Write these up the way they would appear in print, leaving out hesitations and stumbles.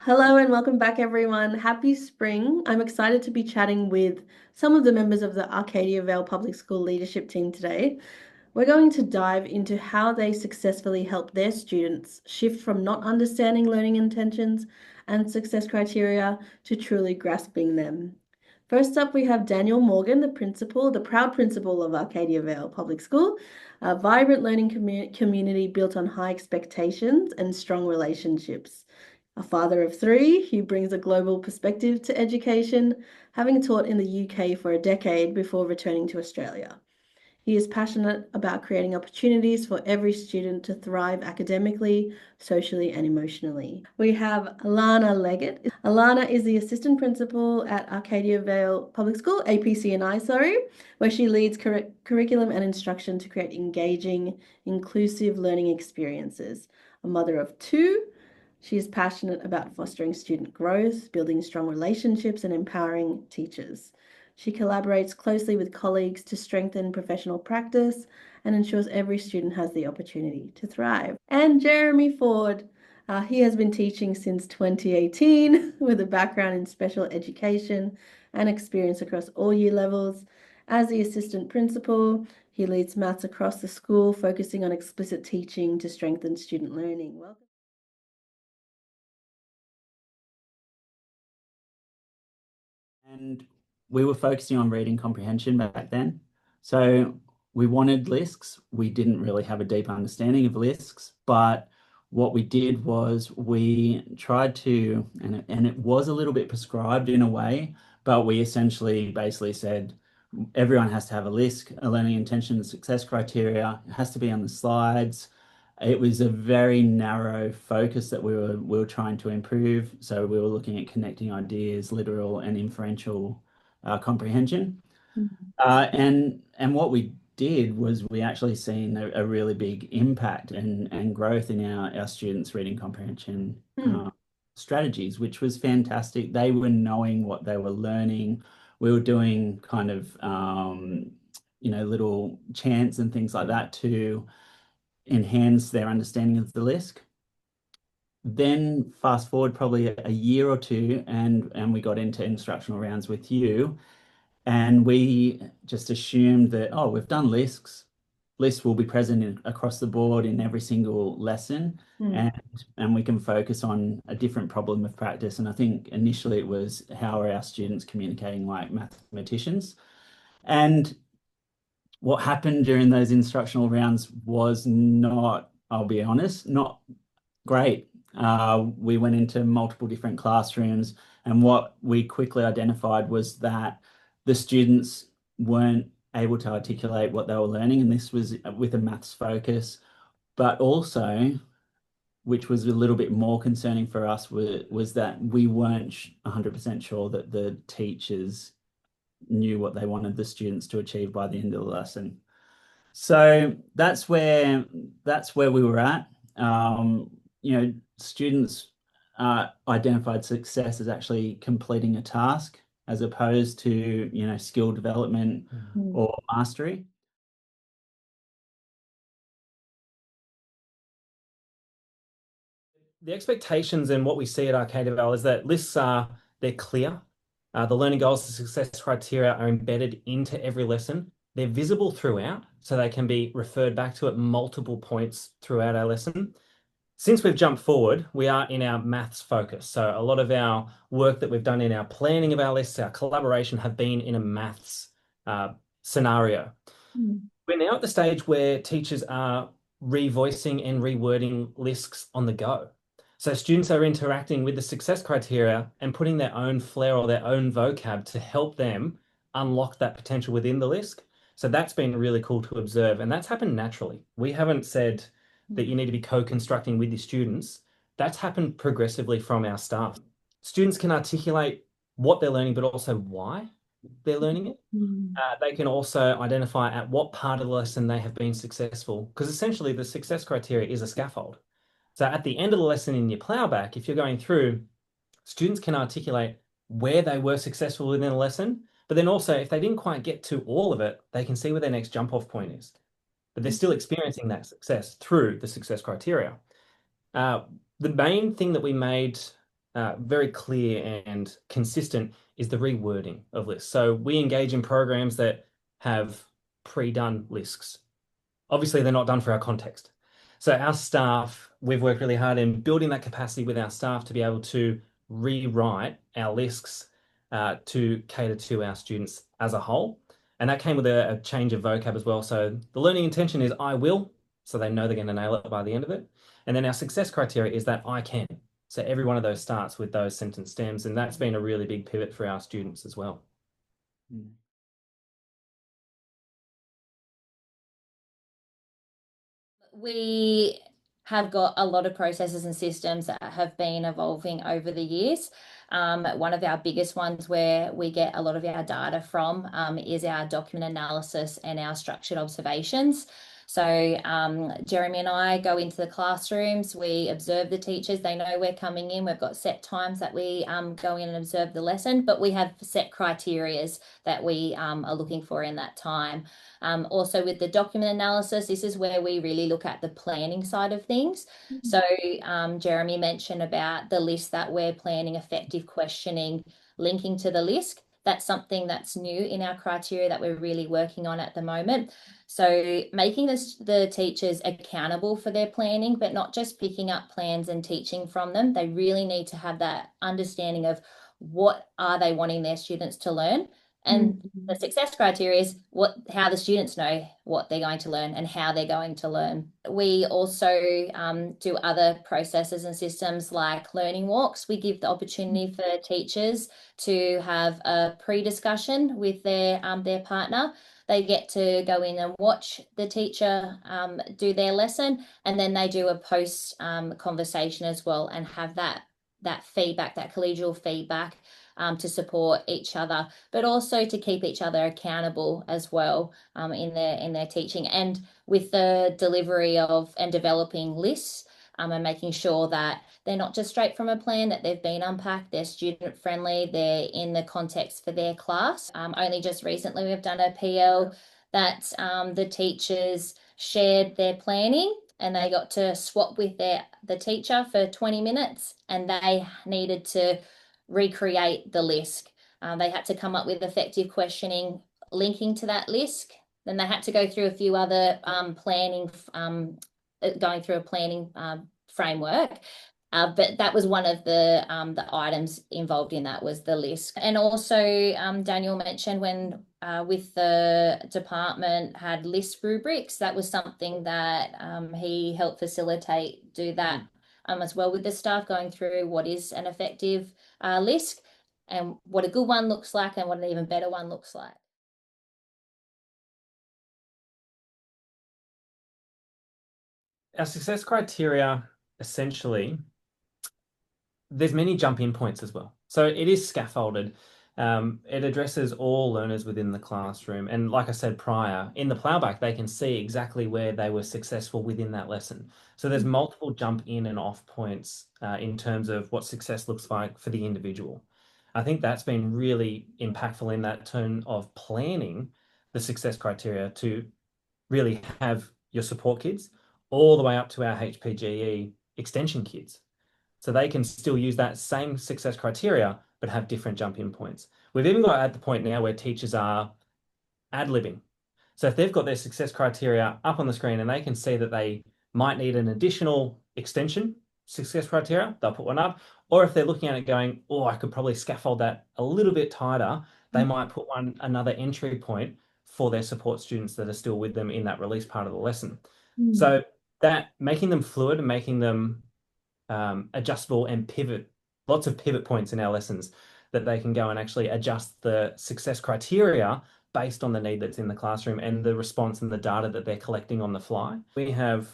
Hello and welcome back, everyone. Happy spring. I'm excited to be chatting with some of the members of the Arcadia Vale Public School leadership team today. We're going to dive into how they successfully help their students shift from not understanding learning intentions and success criteria to truly grasping them. First up, we have Daniel Morgan, the proud principal of Arcadia Vale Public School, a vibrant learning community built on high expectations and strong relationships. A father of three, he brings a global perspective to education, having taught in the UK for a decade before returning to Australia. He is passionate about creating opportunities for every student to thrive academically, socially, and emotionally. We have Alana Leggett. Alana is the assistant principal at Arcadia Vale Public School, APCNI, where she leads curriculum and instruction to create engaging, inclusive learning experiences. A mother of two, she is passionate about fostering student growth, building strong relationships, and empowering teachers. She collaborates closely with colleagues to strengthen professional practice and ensures every student has the opportunity to thrive. And Jeremy Ford, he has been teaching since 2018 with a background in special education and experience across all year levels. As the assistant principal, he leads maths across the school, focusing on explicit teaching to strengthen student learning. Welcome. And we were focusing on reading comprehension back then. So we wanted LISCs. We didn't really have a deep understanding of LISCs, but what we did was we tried to, and it was a little bit prescribed in a way, but we essentially basically said everyone has to have a LISC, a learning intention and success criteria. It has to be on the slides. It was a very narrow focus that we were trying to improve. So we were looking at connecting ideas, literal and inferential comprehension. And what we did was we actually seen a really big impact and growth in our students' reading comprehension Hmm. strategies, which was fantastic. They were knowing what they were learning. We were doing kind of little chants and things like that to enhance their understanding of the LISC. Then fast forward probably a year or two, and we got into instructional rounds with you, and we just assumed that, oh, we've done LISCs. LISCs will be present across the board in every single lesson, Hmm. and we can focus on a different problem of practice. And I think initially it was how are our students communicating like mathematicians? And what happened during those instructional rounds was not, I'll be honest, not great. We went into multiple different classrooms, and what we quickly identified was that the students weren't able to articulate what they were learning, and this was with a maths focus, but also, which was a little bit more concerning for us, was that we weren't 100% sure that the teachers knew what they wanted the students to achieve by the end of the lesson. So that's where we were at. Students identified success as actually completing a task as opposed to, skill development Hmm. or mastery. The expectations and what we see at Arcadia Vale is that lists are they're clear. The learning goals and success criteria are embedded into every lesson. They're visible throughout, so they can be referred back to at multiple points throughout our lesson. Since we've jumped forward, we are in our maths focus. So a lot of our work that we've done in our planning of our lists, our collaboration have been in a maths scenario. Hmm. We're now at the stage where teachers are revoicing and rewording lists on the go. So students are interacting with the success criteria and putting their own flair or their own vocab to help them unlock that potential within the list. So that's been really cool to observe. And that's happened naturally. We haven't said that you need to be co-constructing with your students. That's happened progressively from our staff. Students can articulate what they're learning, but also why they're learning it. Hmm. They can also identify at what part of the lesson they have been successful, because essentially the success criteria is a scaffold. So at the end of the lesson in your plowback, if you're going through, students can articulate where they were successful within a lesson, but then also if they didn't quite get to all of it, they can see where their next jump off point is. But they're still experiencing that success through the success criteria. Uh, the main thing that we made very clear and consistent is the rewording of lists. So we engage in programs that have pre-done lists. Obviously, they're not done for our context. So our staff, we've worked really hard in building that capacity with our staff to be able to rewrite our lists to cater to our students as a whole. And that came with a change of vocab as well. So the learning intention is I will, so they know they're going to nail it by the end of it. And then our success criteria is that I can. So every one of those starts with those sentence stems, and that's been a really big pivot for our students as well. We have got a lot of processes and systems that have been evolving over the years. One of our biggest ones where we get a lot of our data from is our document analysis and our structured observations. So Jeremy and I go into the classrooms, we observe the teachers, they know we're coming in, we've got set times that we go in and observe the lesson, but we have set criterias that we are looking for in that time. Also with the document analysis, this is where we really look at the planning side of things. So Jeremy mentioned about the list that we're planning, effective questioning, linking to the list. That's something that's new in our criteria that we're really working on at the moment. So making the teachers accountable for their planning, but not just picking up plans and teaching from them. They really need to have that understanding of what are they wanting their students to learn. And the success criteria is how the students know what they're going to learn and how they're going to learn. We also do other processes and systems like learning walks. We give the opportunity for teachers to have a pre-discussion with their partner. They get to go in and watch the teacher do their lesson, and then they do a post conversation as well and have that feedback, that collegial feedback to support each other, but also to keep each other accountable as well in their teaching, and with the delivery of and developing lists and making sure that they're not just straight from a plan, that they've been unpacked, they're student friendly, they're in the context for their class. Only just recently we've done a PL that the teachers shared their planning and they got to swap with the teacher for 20 minutes and they needed to recreate the LISC. They had to come up with effective questioning linking to that LISC. Then they had to go through a few other planning, going through a planning framework. But that was one of the items involved in that was the LISC. And also Daniel mentioned when with the department had LISC rubrics, that was something that he helped facilitate, do that as well with the staff, going through what is an effective LISC and what a good one looks like and what an even better one looks like. Our success criteria, essentially, there's many jump-in points as well. So it is scaffolded. It addresses all learners within the classroom. And like I said prior, in the plowback, they can see exactly where they were successful within that lesson. So there's multiple jump in and off points in terms of what success looks like for the individual. I think that's been really impactful in that turn of planning the success criteria to really have your support kids all the way up to our HPGE extension kids. So they can still use that same success criteria, but have different jump-in points. We've even got at the point now where teachers are ad-libbing. So if they've got their success criteria up on the screen and they can see that they might need an additional extension success criteria, they'll put one up. Or if they're looking at it going, oh, I could probably scaffold that a little bit tighter, they might put another entry point for their support students that are still with them in that release part of the lesson. So that making them fluid and making them adjustable and pivot, lots of pivot points in our lessons that they can go and actually adjust the success criteria based on the need that's in the classroom and the response and the data that they're collecting on the fly. We have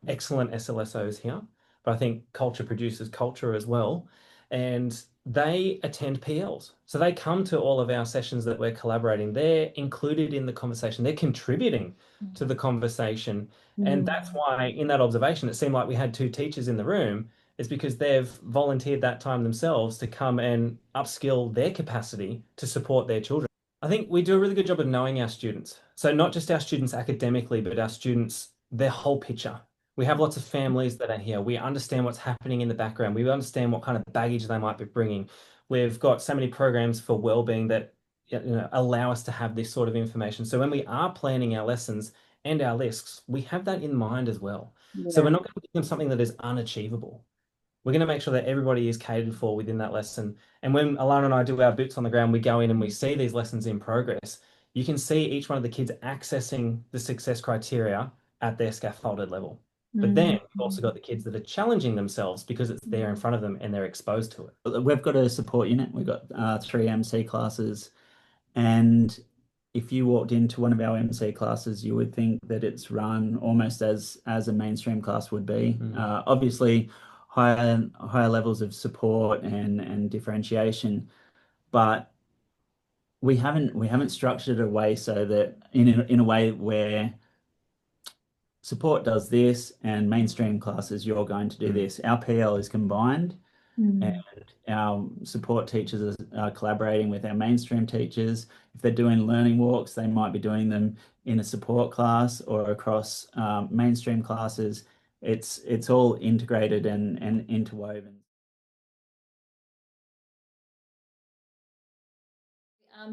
excellent SLSOs here, but I think culture produces culture as well. And they attend PLs. So they come to all of our sessions that we're collaborating. They're included in the conversation. They're contributing to the conversation. And that's why in that observation, it seemed like we had two teachers in the room, is because they've volunteered that time themselves to come and upskill their capacity to support their children. I think we do a really good job of knowing our students. So not just our students academically, but our students, their whole picture. We have lots of families that are here. We understand what's happening in the background. We understand what kind of baggage they might be bringing. We've got so many programs for well-being that allow us to have this sort of information. So when we are planning our lessons and our lists, we have that in mind as well. So we're Yeah. not going to give them something that is unachievable. We're going to make sure that everybody is catered for within that lesson. And when Alana and I do our boots on the ground, we go in and we see these lessons in progress. You can see each one of the kids accessing the success criteria at their scaffolded level. But then you've also got the kids that are challenging themselves because it's there in front of them and they're exposed to it. We've got a support unit. We've got 3 MC classes, and if you walked into one of our MC classes, you would think that it's run almost as a mainstream class would be. Obviously, higher levels of support and differentiation, but we haven't structured a way so that in a way where support does this and mainstream classes you're going to do this. Our PL is combined, and our support teachers are collaborating with our mainstream teachers. If they're doing learning walks, they might be doing them in a support class or across mainstream classes. It's all integrated and interwoven.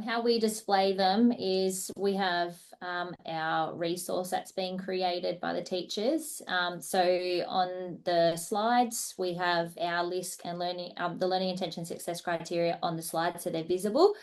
How we display them is we have our resource that's been created by the teachers. So on the slides, we have our LISC and the learning intention success criteria on the slide, so they're visible.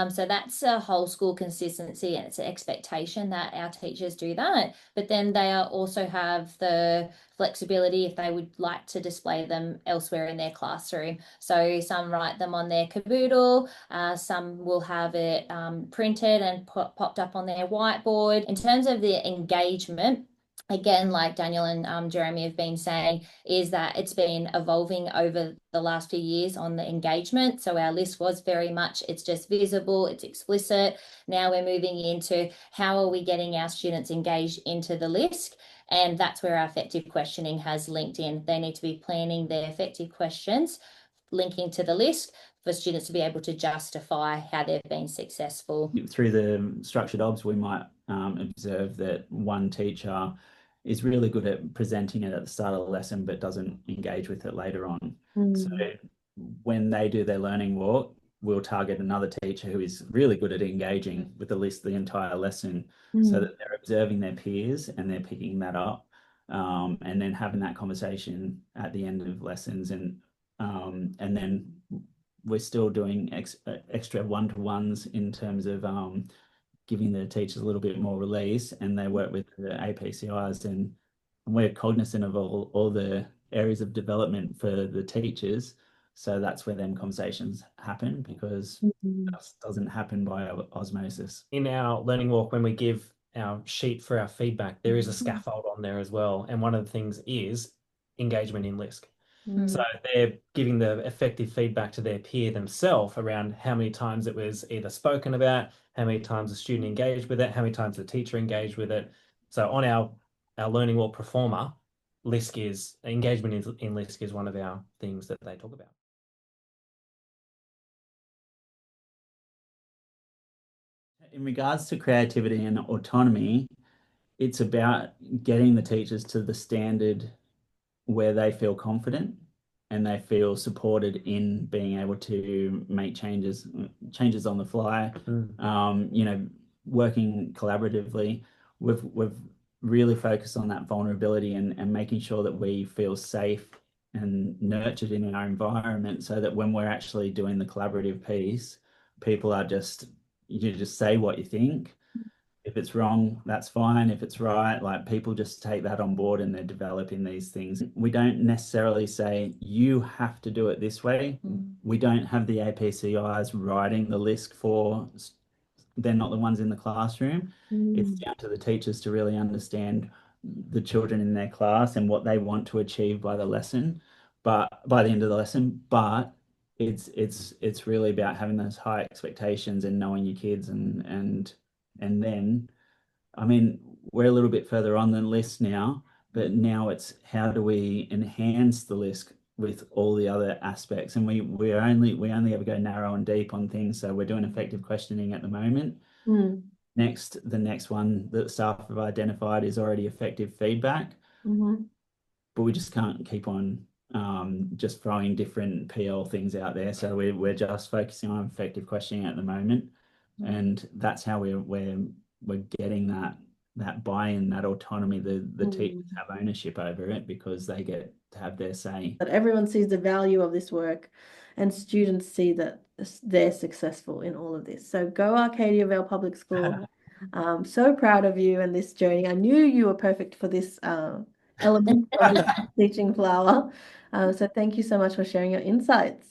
So that's a whole school consistency, and it's an expectation that our teachers do that. But then they also have the flexibility if they would like to display them elsewhere in their classroom. So some write them on their caboodle, some will have it printed and popped up on their whiteboard. In terms of the engagement, again, like Daniel and Jeremy have been saying, is that it's been evolving over the last few years on the engagement. So our list was very much, it's just visible, it's explicit. Now we're moving into how are we getting our students engaged into the list? And that's where our effective questioning has linked in. They need to be planning their effective questions, linking to the list for students to be able to justify how they've been successful. Through the structured obs, we might observe that one teacher is really good at presenting it at the start of the lesson, but doesn't engage with it later on. So when they do their learning walk, we'll target another teacher who is really good at engaging with the list the entire lesson, so that they're observing their peers and they're picking that up, and then having that conversation at the end of lessons, and then we're still doing extra one-to-ones in terms of giving the teachers a little bit more release, and they work with the APCIs, and we're cognizant of all the areas of development for the teachers. So that's where them conversations happen, because that doesn't happen by osmosis. In our learning walk, when we give our sheet for our feedback, there is a scaffold on there as well. And one of the things is engagement in LISC. So they're giving the effective feedback to their peer themselves around how many times it was either spoken about, how many times the student engaged with it, how many times the teacher engaged with it. So on our learning walk performer, LISC is engagement in LISC is one of our things that they talk about. In regards to creativity and autonomy, it's about getting the teachers to the standard where they feel confident and they feel supported in being able to make changes on the fly. Working collaboratively. We've really focused on that vulnerability and making sure that we feel safe and nurtured in our environment, so that when we're actually doing the collaborative piece, people are you just say what you think. If it's wrong, that's fine. If it's right, like, people just take that on board and they're developing these things. We don't necessarily say you have to do it this way. We don't have the APCIs writing the list for, they're not the ones in the classroom. It's down to the teachers to really understand the children in their class and what they want to achieve by the lesson, but by the end of the lesson. But it's really about having those high expectations and knowing your kids, and then, I mean, we're a little bit further on than LISC now, but now it's how do we enhance the LISC with all the other aspects, and we only ever go narrow and deep on things. So we're doing effective questioning at the moment. The next one that staff have identified is already effective feedback. Mhm. but we just can't keep on just throwing different PL things out there. So we're just focusing on effective questioning at the moment, and that's how we're getting that buy-in, that autonomy. The teachers have ownership over it because they get to have their say. That everyone sees the value of this work, and students see that they're successful in all of this. So go Arcadia Vale Public School. I'm so proud of you and this journey. I knew you were perfect for this element of this teaching flower. So thank you so much for sharing your insights.